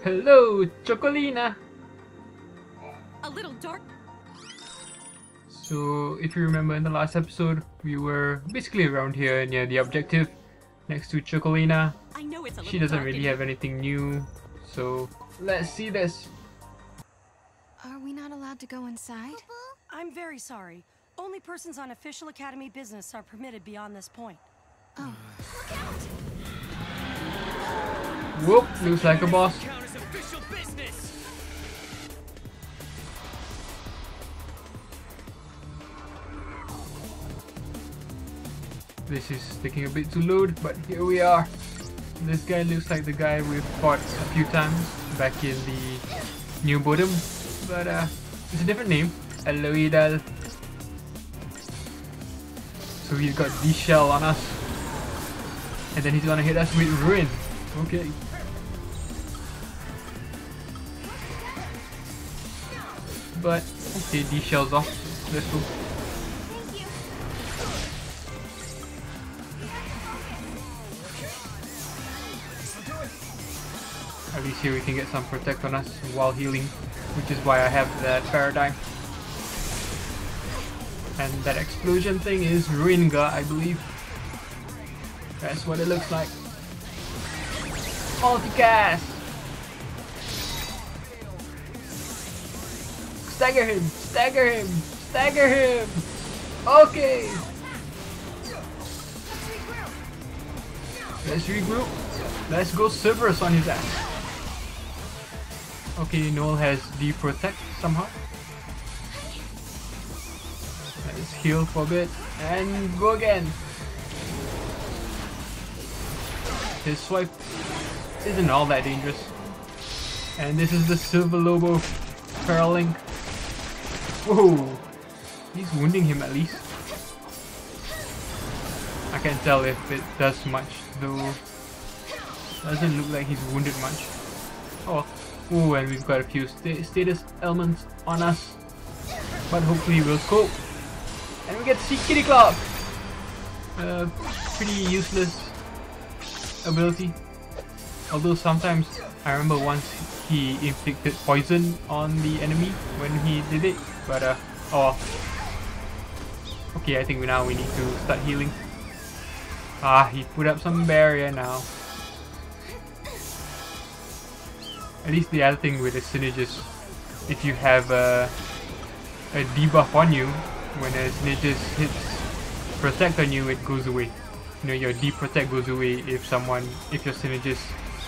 Hello, Chocolina! A little dark. So, if you remember in the last episode, we were basically around here near the objective, next to Chocolina. I know it's a little She doesn't dark really in have here. anything new, so let's see this. Are we not allowed to go inside? I'm very sorry. Only persons on official academy business are permitted beyond this point. Oh. Whoop, looks like a boss. Count as official business. This is taking a bit to load, but here we are. This guy looks like the guy we've fought a few times back in the New Bodom, but it's a different name, Aloeidai. So he's got D-Shell on us, and then he's gonna hit us with Ruin. Okay. But okay, D-Shell's off. Let's go. At least here we can get some protect on us while healing, which is why I have that paradigm. And that explosion thing is Ringa, I believe. That's what it looks like. Multicast! Stagger him! Stagger him! Stagger him! Okay! Let's regroup. Let's go Cerberus on his ass. Okay, Noel has D-Protect somehow. Let's heal for a bit and go again. His swipe isn't all that dangerous. And this is the Silver Lobo Paraling. Whoa! He's wounding him at least. I can't tell if it does much though. Doesn't look like he's wounded much. Oh, ooh, and we've got a few status elements on us. But hopefully we'll cope. And we get to see Kitty Clock! Pretty useless ability. Although sometimes, I remember once he inflicted poison on the enemy when he did it. But oh. Okay, I think now we need to start healing. Ah, he put up some barrier now. At least the other thing with the synergist, if you have a debuff on you, when a synergist hits protect on you, it goes away. You know, your D-Protect goes away if your synergist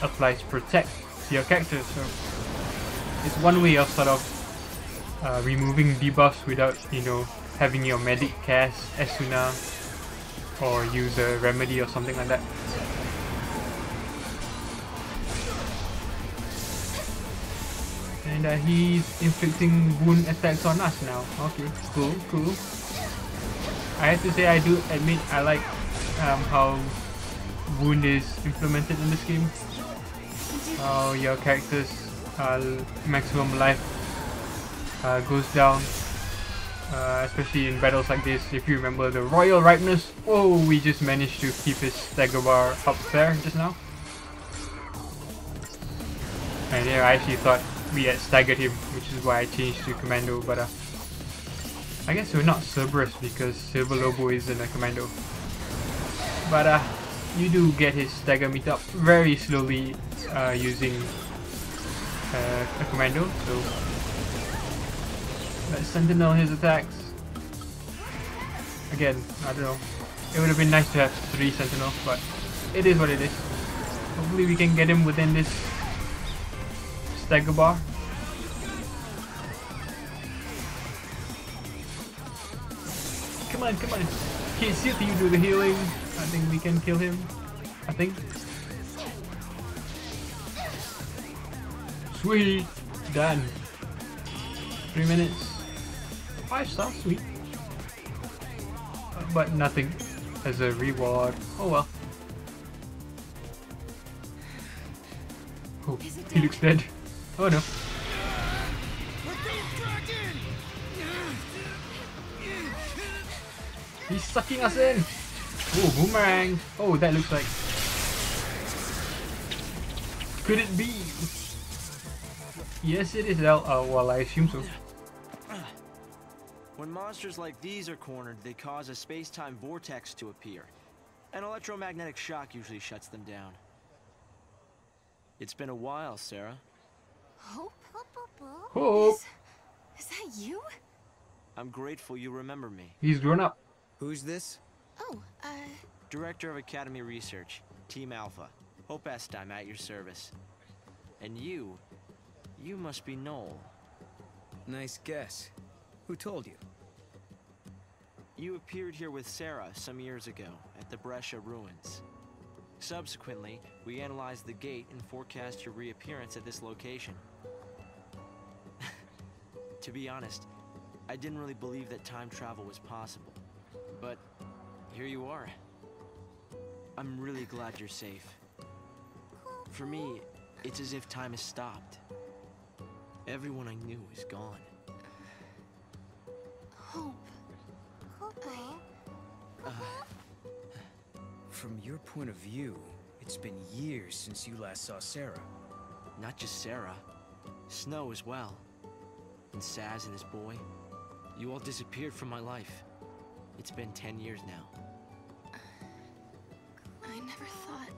applies protect to your character. So it's one way of sort of removing debuffs without, you know, having your medic cast Esuna or use a remedy or something like that. And he's inflicting wound attacks on us now. Okay, cool, cool. I have to say, I do admit I like how wound is implemented in this game. How your character's maximum life goes down, especially in battles like this. If you remember the Royal Ripeness, oh, we just managed to keep his stagger bar up there just now. And yeah, I actually thought we had staggered him, which is why I changed to Commando, but I guess we're not Cerberus because Silver Lobo isn't a Commando. But you do get his stagger meet up very slowly using a Commando, so let's Sentinel his attacks. Again, I don't know, it would have been nice to have 3 Sentinels, but it is what it is. Hopefully we can get him within this stagger bar. Come on, come on. Okay, see if you do the healing. I think we can kill him. I think. Sweet! Done. 3 minutes. 5 stars, sweet. But nothing as a reward. Oh well. Oh, he looks dead. Oh no. He's sucking us in! Oh, boomerang! Oh, that looks like... Could it be? Yes, it is. Well, I assume so. When monsters like these are cornered, they cause a space-time vortex to appear. An electromagnetic shock usually shuts them down. It's been a while, Sarah. Hope? Hope. Is that you? I'm grateful you remember me. He's grown up. Who's this? Oh, Director of Academy Research, Team Alpha. Hope Est, I'm at your service. And you must be Noel. Nice guess. Who told you? You appeared here with Sarah some years ago at the Brescia ruins. Subsequently, we analyzed the gate and forecast your reappearance at this location. To be honest, I didn't really believe that time travel was possible. But here you are. I'm really glad you're safe. For me, it's as if time has stopped. Everyone I knew is gone. Hope. From your point of view, it's been years since you last saw Sarah. Not just Sarah, Snow as well. And Saz and his boy. You all disappeared from my life. It's been 10 years now. I never thought...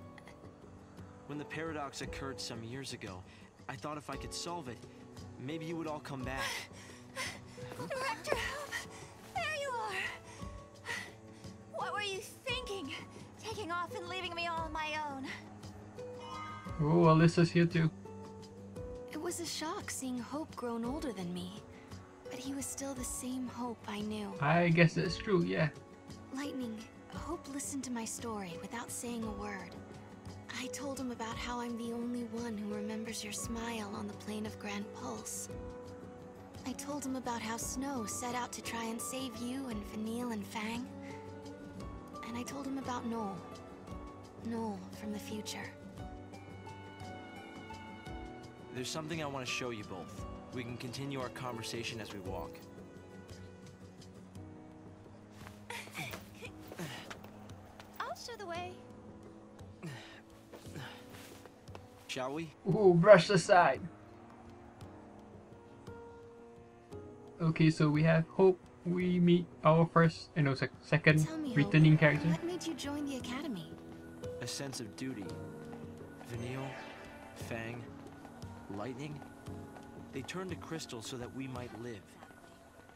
When the paradox occurred some years ago, I thought if I could solve it, maybe you would all come back. Director Hope! There you are! What were you thinking? Taking off and leaving me all on my own. Oh, Alyssa's here too. It was a shock seeing Hope grown older than me. But he was still the same Hope I knew. I guess that's true, yeah. Lightning, Hope listened to my story without saying a word. I told him about how I'm the only one who remembers your smile on the plane of Grand Pulse. I told him about how Snow set out to try and save you and Vanille and Fang. And I told him about Noel. Noel from the future. There's something I want to show you both. We can continue our conversation as we walk. I'll show the way. Shall we? Ooh, brush aside. Okay, so we have Hope. We meet our first, second Tell me, returning Hope, character. what made you join the academy? A sense of duty. Vanille, Fang, Lightning. They turned to Crystal so that we might live.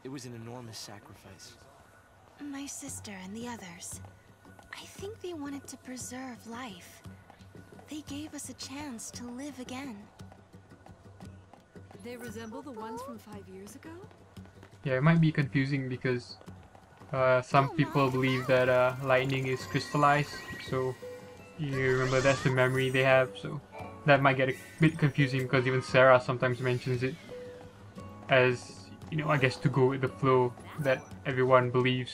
It was an enormous sacrifice. My sister and the others. I think they wanted to preserve life. They gave us a chance to live again. They resemble the ones from 5 years ago? Yeah, it might be confusing because some people believe that lightning is crystallized, so you remember that's the memory they have, so that might get a bit confusing because even Sarah sometimes mentions it as, I guess to go with the flow that everyone believes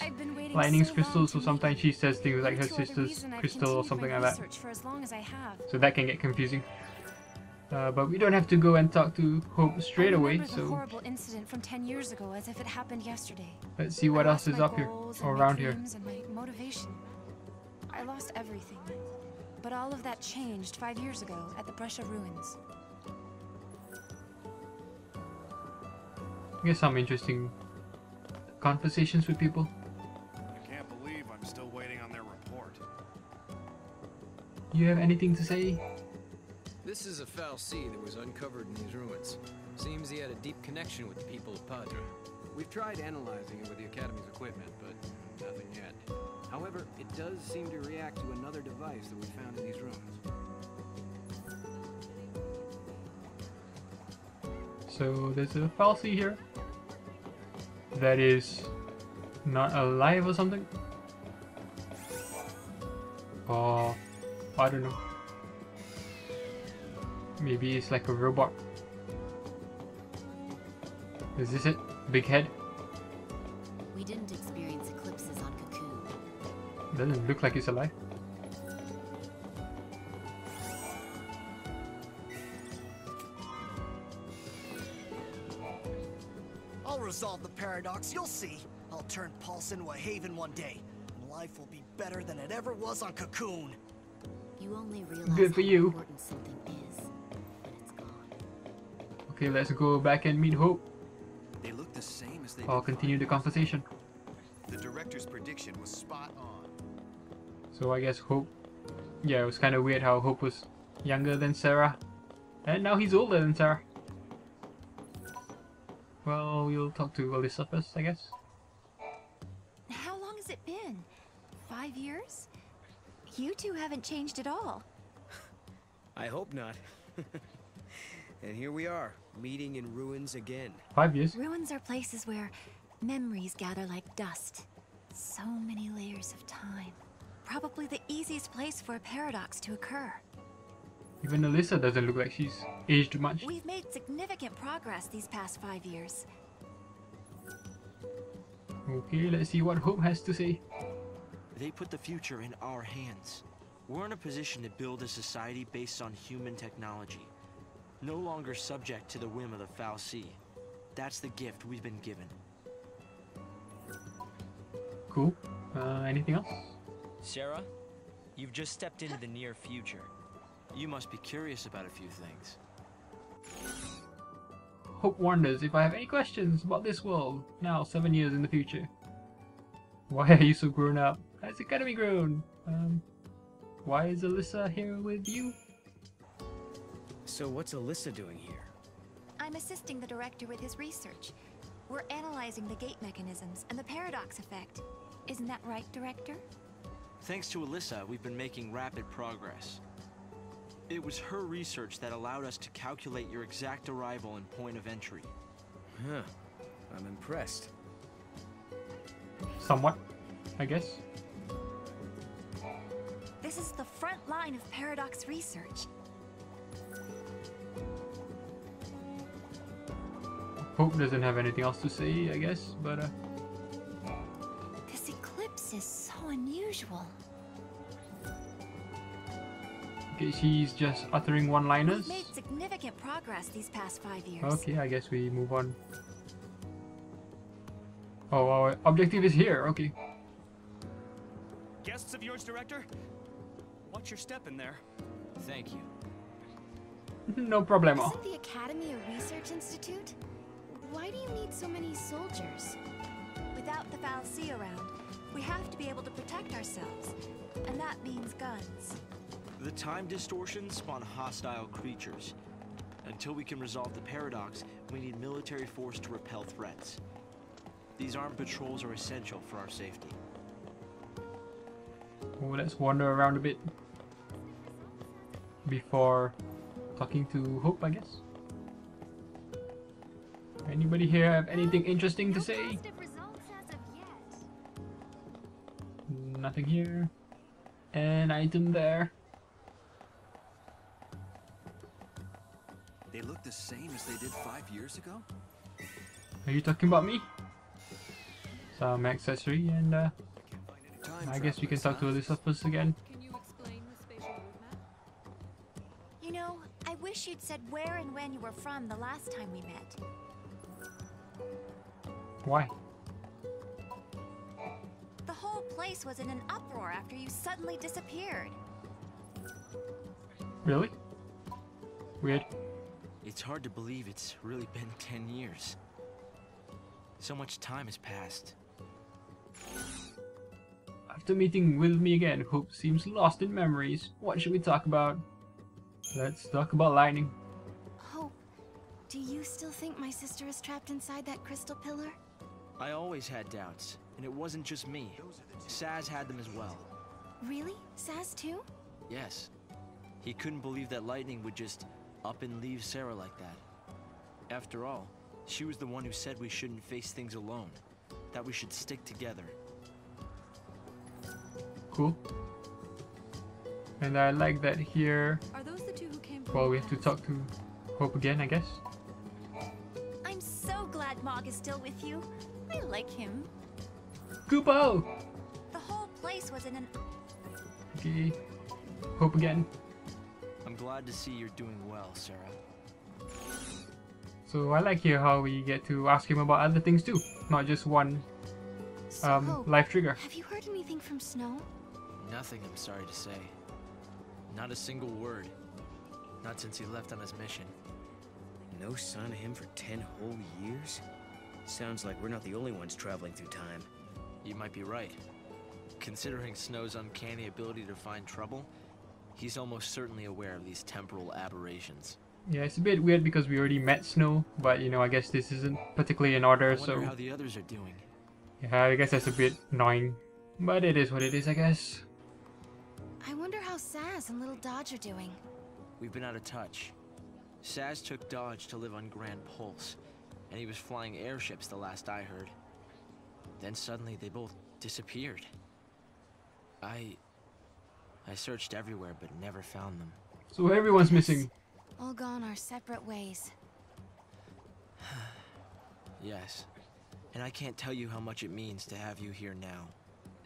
lightning's crystal, so sometimes she says things like her sister's crystal or something like that. For as long as I have. So that can get confusing. But we don't have to go and talk to Hope straight away, The so horrible incident from 10 years ago as if it happened yesterday. let's see what I else lost is my up here goals or and my around here. dreams and my motivation. I lost everything. But all of that changed 5 years ago at the Brescia ruins. I guess some interesting conversations with people. I can't believe I'm still waiting on their report. You have anything to say? This is a foul sea that was uncovered in these ruins. Seems he had a deep connection with the people of Padre. We've tried analyzing it with the Academy's equipment, but nothing yet. However, it does seem to react to another device that we found in these ruins. So there's a fallacy here that is not alive or something. Or I don't know. Maybe it's like a robot. Is this it? Big head? We didn't experience eclipses on Cocoon. Doesn't look like it's alive. I'll resolve the paradox, you'll see. I'll turn Pulse into a haven one day, and life will be better than it ever was on Cocoon. You only realize Good for how you. important something is when it's gone. Okay, let's go back and meet Hope. They look the same as they Or did continue the 5 years ago. conversation. The director's prediction was spot on. So I guess Hope... Yeah, it was kind of weird how Hope was younger than Sarah. And now he's older than Sarah. Well, we'll talk to Alyssa first, I guess. How long has it been? 5 years? You two haven't changed at all. I hope not. And here we are, meeting in ruins again. 5 years? Ruins are places where memories gather like dust. So many layers of time. Probably the easiest place for a paradox to occur. Even Alyssa doesn't look like she's aged much. We've made significant progress these past 5 years. Okay, let's see what Hope has to say. They put the future in our hands. We're in a position to build a society based on human technology. No longer subject to the whim of the Foul Sea. That's the gift we've been given. Cool. Anything else? Sarah, you've just stepped into the near future. You must be curious about a few things. Hope wonders if I have any questions about this world, now 7 years in the future. Why are you so grown up? Has the Academy grown? Why is Alyssa here with you? So what's Alyssa doing here? I'm assisting the director with his research. We're analyzing the gate mechanisms and the paradox effect. Isn't that right, Director? Thanks to Alyssa, we've been making rapid progress. It was her research that allowed us to calculate your exact arrival and point of entry. Huh. I'm impressed. Somewhat, I guess. This is the front line of paradox research. Hope doesn't have anything else to say, I guess, but This eclipse is so unusual. okay, she's just uttering one-liners. We've made significant progress these past 5 years. Okay, I guess we move on. Oh, our objective is here, okay. Guests of yours, Director? Watch your step in there. Thank you. No problemo. Isn't the Academy a research institute? Why do you need so many soldiers? Without the Foul Sea around, we have to be able to protect ourselves. And that means guns. The time distortions spawn hostile creatures. Until we can resolve the paradox, we need military force to repel threats. These armed patrols are essential for our safety. Oh, let's wander around a bit before talking to Hope, I guess. Anybody here have anything interesting to say? Nothing here. An item there. They look the same as they did 5 years ago? Are you talking about me? Some accessory and I guess we can talk to Alyssa first again. Can you explain the spatial route map? You know, I wish you'd said where and when you were from the last time we met. Why? The whole place was in an uproar after you suddenly disappeared. Really? Weird. It's hard to believe it's really been 10 years. So much time has passed. After meeting with me again, Hope seems lost in memories. What should we talk about? Let's talk about lightning. Hope, do you still think my sister is trapped inside that crystal pillar? I always had doubts, and it wasn't just me. Saz had them as well. Really? Saz too? Yes. He couldn't believe that lightning would just up and leave Sarah like that. After all, she was the one who said we shouldn't face things alone, that we should stick together. Cool. And I like that here. Are those the two who came from Well, we have to talk to Hope again, I guess. I'm so glad Mog is still with you. I like him. Kupo! The whole place was in an... Okay. Hope again. I'm glad to see you're doing well, Sarah. So I like here how we get to ask him about other things too, not just one So, Hope, life trigger. have you heard anything from Snow? Nothing, I'm sorry to say. Not a single word. Not since he left on his mission. No sign of him for 10 whole years? Sounds like we're not the only ones traveling through time. You might be right. Considering Snow's uncanny ability to find trouble, he's almost certainly aware of these temporal aberrations. Yeah, it's a bit weird because we already met Snow, but you know, I guess this isn't particularly in order, I wonder so how the others are doing. yeah, I guess that's a bit annoying. But it is what it is, I guess. I wonder how Saz and little Dodge are doing. We've been out of touch. Saz took Dodge to live on Grand Pulse, and he was flying airships the last I heard. Then suddenly they both disappeared. I searched everywhere but never found them. So everyone's missing. All gone our separate ways. Yes. And I can't tell you how much it means to have you here now.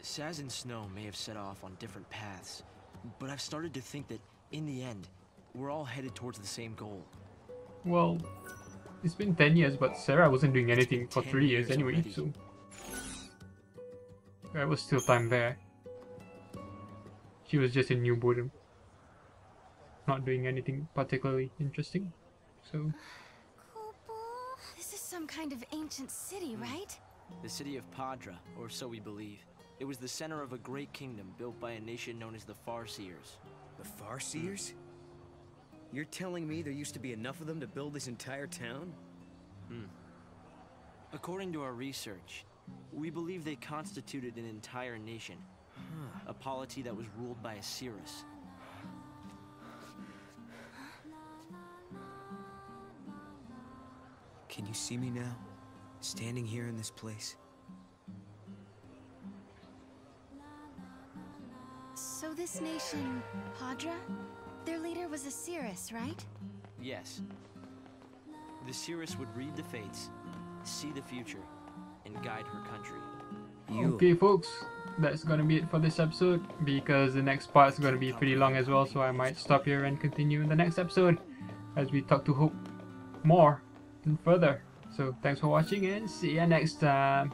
Saz and Snow may have set off on different paths, but I've started to think that, in the end, we're all headed towards the same goal. Well, it's been 10 years, but Sarah wasn't doing anything for 3 years anyway, already. so... There was still time there. She was just in New Bodom. Not doing anything particularly interesting, so... This is some kind of ancient city, right? The city of Padra, or so we believe. It was the center of a great kingdom built by a nation known as the Farseers. The Farseers? You're telling me there used to be enough of them to build this entire town? According to our research, we believe they constituted an entire nation. A polity that was ruled by a Cirrus. Can you see me now? Standing here in this place? So this nation, Padra? Their leader was a Cirrus, right? Yes. The Cirrus would read the fates, see the future, and guide her country. Okay folks, that's gonna be it for this episode, because the next part is gonna be pretty long as well, so I might stop here and continue in the next episode as we talk to Hope more and further. So thanks for watching and see ya next time.